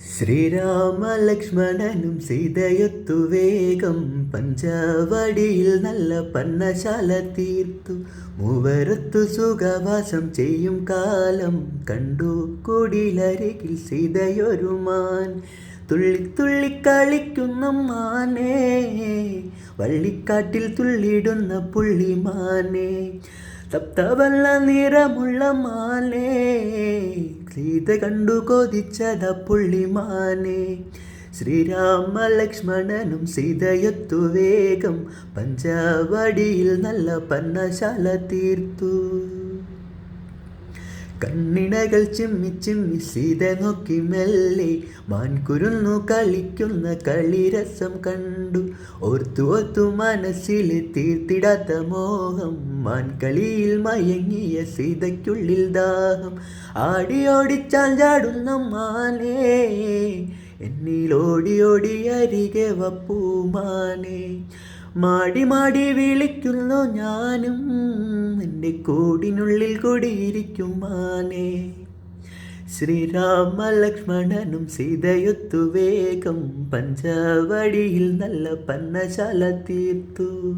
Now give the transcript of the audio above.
ശ്രീരാമ ലക്ഷ്മണനും സീതയൊത്തു വേഗം പഞ്ചവടിയിൽ നല്ല പന്നശാല തീർത്തു. മൂവരത്തു സുഖവാസം ചെയ്യും കാലം കണ്ടു കുടിലരികിൽ സീതയൊരു മാൻ. തുള്ളിത്തുള്ളി കളിക്കുന്ന മാനേ, വള്ളിക്കാട്ടിൽ തുള്ളിടുന്ന പുള്ളിമാനേ, സപ്തവല്ല നിറമുള്ള മാനേ, സീത കണ്ടു കൊതിച്ചത പുള്ളിമാനേ. ശ്രീരാമ ലക്ഷ്മണനും സീതയൊത്തു വേഗം പഞ്ചവടിയിൽ നല്ല പന്നശാല തീർത്തു. കണ്ണിണകൾ ചിമ്മി ചിമ്മി സീത നോക്കി മെല്ലെ മാൻകുരുന്നു കളിക്കുന്ന കളിരസം കണ്ടു. ഓർത്തു ഓർത്തു മനസ്സിലെ തീർത്തിടാത്ത മോഹം, മാൻകളിയിൽ മയങ്ങിയ സീതയ്ക്കുള്ളിൽ ദാഹം. ആടി ഓടിച്ചാഞ്ചാടുന്ന മാനേ, എന്നിലോടി ഓടി അരികെ വപ്പൂമാനേ. മാടി മാടി വിളിക്കുന്നു ഞാനും, എൻ്റെ കൂടിനുള്ളിൽ കൂടിയിരിക്കും മാനേ. ശ്രീരാമ ലക്ഷ്മണനും സീതയൊത്തു വേഗം പഞ്ചവടിയിൽ നല്ല പന്നശാല തീർത്തു.